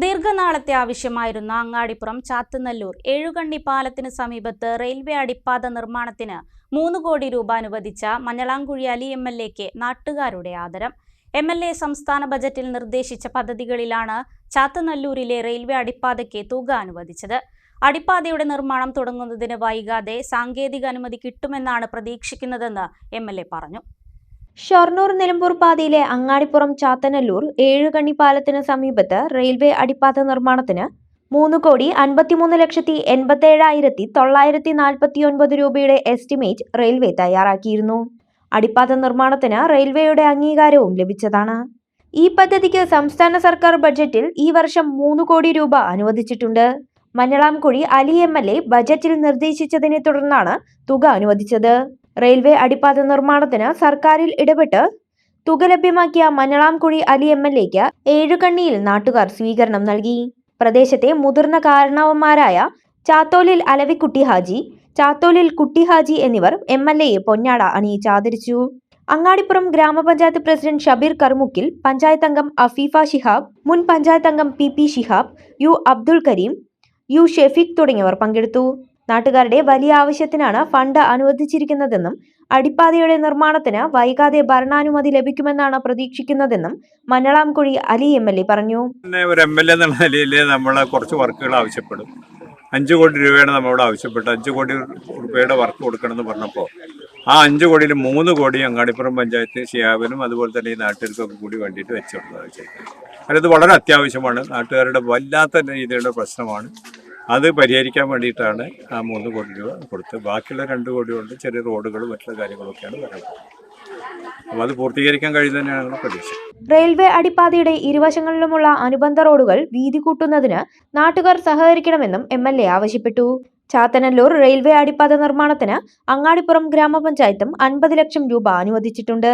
ദീർഘനാളത്തെ ആവശ്യമായിരുന്ന അങ്ങാടിപ്പുറം ചാത്തനല്ലൂർ ഏഴുകണ്ണി പാലത്തിന് സമീപത്ത് റെയിൽവേ അടിപ്പാത നിർമ്മാണത്തിന് 3 കോടി രൂപ അനുവദിച്ച മഞ്ഞളാംകുഴി അലി എംഎൽഎക്ക് നാട്ടുകാരുടെ ആദരം. എംഎൽഎ സംസ്ഥാന ബജറ്റിൽ നിർദ്ദേശിച്ച പദ്ധതികളിലാണ് ചാത്തനല്ലൂരിലെ റെയിൽവേ അടിപ്പാതയ്ക്ക് തുക അനുവദിച്ചത്. അടിപ്പാതയുടെ നിർമ്മാണം തുടങ്ങുന്നതിന് വൈകാതെ സാങ്കേതിക അനുമതി കിട്ടുമെന്നാണ് പ്രതീക്ഷിക്കുന്നതെന്ന് എംഎൽഎ പറഞ്ഞു. ഷൊർണൂർ നിലമ്പൂർ പാതയിലെ അങ്ങാടിപ്പുറം ചാത്തനല്ലൂർ ഏഴുകണ്ണി പാലത്തിന് സമീപത്ത് റെയിൽവേ അടിപ്പാത നിർമ്മാണത്തിന് 3,53,87,949 രൂപയുടെ എസ്റ്റിമേറ്റ് റെയിൽവേ തയ്യാറാക്കിയിരുന്നു. അടിപ്പാത നിർമ്മാണത്തിന് റെയിൽവേയുടെ അംഗീകാരവും ലഭിച്ചതാണ്. ഈ പദ്ധതിക്ക് സംസ്ഥാന സർക്കാർ ബജറ്റിൽ ഈ വർഷം 3 കോടി രൂപ അനുവദിച്ചിട്ടുണ്ട്. മഞ്ഞളാംകുഴി അലി എംഎൽഎ ബജറ്റിൽ നിർദ്ദേശിച്ചതിനെ തുടർന്നാണ് തുക അനുവദിച്ചത്. റെയിൽവേ അടിപ്പാത നിർമ്മാണത്തിന് സർക്കാരിൽ ഇടപെട്ട് തുക ലഭ്യമാക്കിയ മഞ്ഞളാംകുഴി അലി എംഎൽഎക്ക് ഏഴുകണ്ണിയിൽ നാട്ടുകാർ സ്വീകരണം നൽകി. പ്രദേശത്തെ മുതിർന്ന കാരണവന്മാരായ ചാത്തോലിൽ അലവിക്കുട്ടി ഹാജി, ചാത്തോലിൽ കുട്ടി ഹാജി എന്നിവർ എംഎൽഎയെ പൊന്നാട അണിയിച്ച് ആദരിച്ചു. അങ്ങാടിപ്പുറം ഗ്രാമപഞ്ചായത്ത് പ്രസിഡന്റ് ഷബീർ കറുമുക്കിൽ, പഞ്ചായത്ത് അംഗം അഫീഫ ശിഹാബ്, മുൻ പഞ്ചായത്ത് അംഗം P Shihab, U Abdul Kareem, U Shefeeq തുടങ്ങിയവർ പങ്കെടുത്തു. നാട്ടുകാരുടെ വലിയ ആവശ്യത്തിനാണ് ഫണ്ട് അനുവദിച്ചിരിക്കുന്നതെന്നും അടിപ്പാതയുടെ നിർമ്മാണത്തിന് വൈകാതെ ഭരണാനുമതി ലഭിക്കുമെന്നാണ് പ്രതീക്ഷിക്കുന്നതെന്നും മഞ്ഞളാംകുഴി അലി എംഎൽഎ പറഞ്ഞു. ഒരു എംഎൽഎ എന്നുള്ള നിലയിൽ നമ്മൾ കുറച്ച് വർക്കുകൾ ആവശ്യപ്പെടും. 5 കോടി രൂപയാണ് നമ്മളോട് ആവശ്യപ്പെട്ടത്. 5 കോടി രൂപയുടെ വർക്ക് കൊടുക്കണമെന്ന് പറഞ്ഞപ്പോൾ ആ 5 കോടിയിൽ 3 കോടി അങ്ങാടിപ്പുറം പഞ്ചായത്ത് ഷിയാബിനും അതുപോലെ തന്നെ ഈ നാട്ടുകാർക്കൊക്കെ കൂടി വേണ്ടിയിട്ട് വെച്ചുകൊടുത്തതാണ് ചെയ്തത്. അത് വളരെ അത്യാവശ്യമാണ്. നാട്ടുകാരുടെ വല്ലാത്ത രീതിയിലുള്ള പ്രശ്നമാണ്. അത് പരിഹരിക്കാൻ വേണ്ടിയിട്ടാണ് ആ 3 കോടി രൂപ കൊടുത്ത്. ബാക്കിയുള്ള 2 കോടി കൊണ്ട് ചെറിയ റോഡുകളും മറ്റുള്ള കാര്യങ്ങളൊക്കെയാണ് വരുന്നത്. അപ്പോൾ അത് പൂർത്തീകരിക്കാൻ കഴിയുന്നതന്നെയാണ് ഞങ്ങളുടെ പ്രതീക്ഷ. റെയിൽവേ അടിപ്പാതയുടെ ഇരുവശങ്ങളിലുമുള്ള അനുബന്ധ റോഡുകൾ വീതി കൂട്ടുന്നതിന് നാട്ടുകാർ സഹകരിക്കണമെന്നും എംഎൽഎ ആവശ്യപ്പെട്ടു. ചാത്തനല്ലൂർ റെയിൽവേ അടിപ്പാത നിർമ്മാണത്തിന് അങ്ങാടിപ്പുറം ഗ്രാമപഞ്ചായത്തും 50 ലക്ഷം രൂപ അനുവദിച്ചിട്ടുണ്ട്.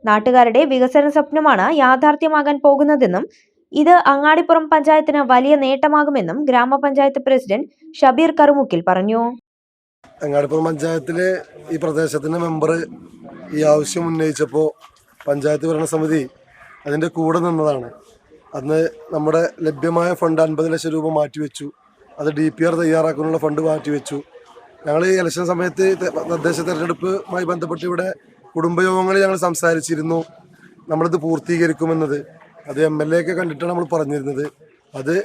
നാട്ടുകാരുടെ വികസന സ്വപ്നമാണ് യാഥാർത്ഥ്യമാകാൻ പോകുന്നതെന്നും ഇത് അങ്ങാടിപ്പുറം പഞ്ചായത്തിന് വലിയ നേട്ടമാകുമെന്നും ഗ്രാമപഞ്ചായത്ത് പ്രസിഡന്റ് ഷബീർ കറുമുക്കിൽ പറഞ്ഞു. അങ്ങാടിപ്പുറം പഞ്ചായത്തിലെ ഈ പ്രദേശത്തിന്റെ മെമ്പർ ഈ ആവശ്യം ഉന്നയിച്ചപ്പോൾ പഞ്ചായത്ത് ഭരണസമിതി അതിന്റെ കൂടെ നിന്നതാണ്. അന്ന് നമ്മുടെ ലഭ്യമായ ഫണ്ട് 50 ലക്ഷം രൂപ മാറ്റിവെച്ചു. അത് DPR തയ്യാറാക്കാനുള്ള ഫണ്ട് മാറ്റിവെച്ചു. ഞങ്ങൾ ഈ ഇലക്ഷൻ സമയത്ത് തദ്ദേശ തെരഞ്ഞെടുപ്പുമായി ബന്ധപ്പെട്ട് ഇവിടെ കുടുംബയോഗങ്ങളിൽ ഞങ്ങൾ സംസാരിച്ചിരുന്നു നമ്മളിത് പൂർത്തീകരിക്കുമെന്നത്. അത് MLA ഒക്കെ കണ്ടിട്ടാണ് നമ്മൾ പറഞ്ഞിരുന്നത്. അത്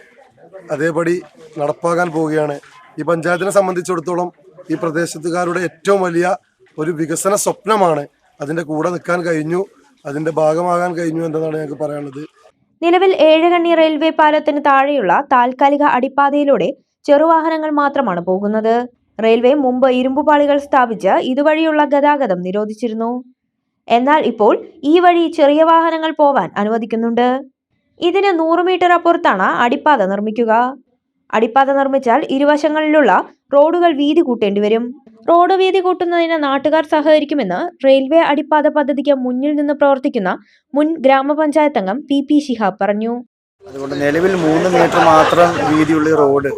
അതേപടി നടപ്പാക്കാൻ പോവുകയാണ്. ഈ പഞ്ചായത്തിനെ സംബന്ധിച്ചിടത്തോളം ഈ പ്രദേശത്തുകാരുടെ ഏറ്റവും വലിയ ഒരു വികസന സ്വപ്നമാണ്. അതിൻ്റെ കൂടെ നിൽക്കാൻ കഴിഞ്ഞു, അതിൻ്റെ ഭാഗമാകാൻ കഴിഞ്ഞു എന്നതാണ് ഞങ്ങൾക്ക് പറയാനുള്ളത്. നിലവിൽ ഏഴുകണ്ണി റെയിൽവേ പാലത്തിന് താഴെയുള്ള താൽക്കാലിക അടിപ്പാതയിലൂടെ ചെറുവാഹനങ്ങൾ മാത്രമാണ് പോകുന്നത്. റെയിൽവേ മുമ്പ് ഇരുമ്പുപാളികൾ സ്ഥാപിച്ച് ഇതുവഴിയുള്ള ഗതാഗതം നിരോധിച്ചിരുന്നു. എന്നാൽ ഇപ്പോൾ ഈ വഴി ചെറിയ വാഹനങ്ങൾ പോവാൻ അനുവദിക്കുന്നുണ്ട്. ഇതിന് 100 മീറ്റർ അപ്പുറത്താണ് അടിപ്പാത നിർമ്മിക്കുക. അടിപ്പാത നിർമ്മിച്ചാൽ ഇരുവശങ്ങളിലുള്ള റോഡുകൾ വീതി കൂട്ടേണ്ടി വരും. റോഡ് വീതി കൂട്ടുന്നതിന് നാട്ടുകാർ സഹകരിക്കുമെന്ന് റെയിൽവേ അടിപ്പാത പദ്ധതിക്ക് മുന്നിൽ നിന്ന് പ്രവർത്തിക്കുന്ന മുൻ ഗ്രാമപഞ്ചായത്ത് അംഗം പി ശിഹാബ് പറഞ്ഞു. അതുകൊണ്ട് നിലവിൽ 3 മീറ്റർ മാത്രം വീതിയുള്ള റോഡ്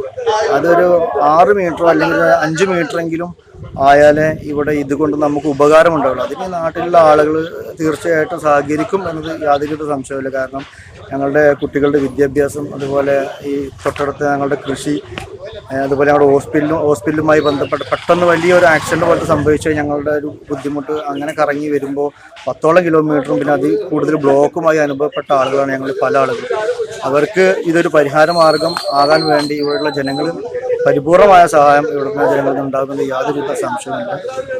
അതൊരു 6 മീറ്ററോ അല്ലെങ്കിൽ 5 മീറ്ററെങ്കിലും ആയാലേ ഇവിടെ ഇതുകൊണ്ട് നമുക്ക് ഉപകാരമുണ്ടാവുള്ളൂ. അതിന് നാട്ടിലുള്ള ആളുകൾ തീർച്ചയായിട്ടും സഹകരിക്കും എന്നത് യാതൊരു സംശയമില്ല. കാരണം ഞങ്ങളുടെ കുട്ടികളുടെ വിദ്യാഭ്യാസം, അതുപോലെ ഈ തൊട്ടടുത്ത് ഞങ്ങളുടെ കൃഷി, അതുപോലെ ഞങ്ങളുടെ ഹോസ്പിറ്റലുമായി ബന്ധപ്പെട്ട് പെട്ടെന്ന് വലിയൊരു ആക്സിഡന്റ് പോലത്തെ സംഭവിച്ചാൽ ഞങ്ങളുടെ ഒരു ബുദ്ധിമുട്ട് അങ്ങനെ കറങ്ങി വരുമ്പോൾ 10ഓളം കിലോമീറ്ററും പിന്നെ അതിൽ കൂടുതൽ ബ്ലോക്കുമായി അനുഭവപ്പെട്ട ആളുകളാണ് ഞങ്ങൾ പല ആളുകളും. അവർക്ക് ഇതൊരു പരിഹാര മാർഗം ആകാൻ വേണ്ടി ഇവിടെയുള്ള ജനങ്ങൾ പരിപൂർണമായ സഹായം ഇവിടുത്തെ ജനങ്ങളിൽ ഉണ്ടാകുമെന്ന് യാതൊരു സംശയമില്ല.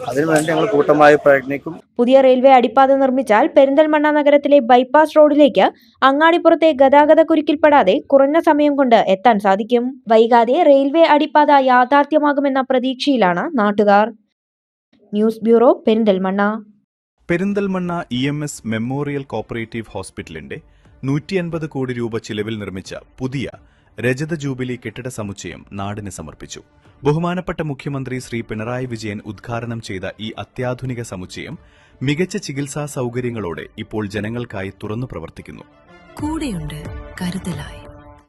അതിനുവേണ്ടി ഞങ്ങൾ കൂട്ടമായി പ്രയത്നിക്കും. പുതിയ റെയിൽവേ അടിപ്പാത നിർമ്മിച്ചാൽ പെരിന്തൽമണ്ണ നഗരത്തിലെ ബൈപ്പാസ് റോഡിലേക്ക് അങ്ങാടിപ്പുറത്തെ ഗതാഗത കുരുക്കിൽപ്പെടാതെ കുറഞ്ഞ സമയം കൊണ്ട് എത്താൻ സാധിക്കും. വൈകാതെ റെയിൽവേ അടിപ്പാത യാഥാർത്ഥ്യമാകുമെന്ന പ്രതീക്ഷയിലാണ് നാട്ടുകാർ. News bureau, Perinthalmanna. Perinthalmanna EMS memorial cooperative ഹോസ്പിറ്റലിന്റെ 150 കോടി രൂപ ചിലവിൽ നിർമ്മിച്ച പുതിയ രജത ജൂബിലി കെട്ടിട സമുച്ചയം നാടിന് സമർപ്പിച്ചു. ബഹുമാനപ്പെട്ട മുഖ്യമന്ത്രി ശ്രീ പിണറായി വിജയൻ ഉദ്ഘാടനം ചെയ്ത ഈ അത്യാധുനിക സമുച്ചയം മികച്ച ചികിത്സാ സൌകര്യങ്ങളോടെ ഇപ്പോൾ ജനങ്ങൾക്കായി തുറന്നു പ്രവർത്തിക്കുന്നു. കൂടെയുണ്ട് കരുതലായി.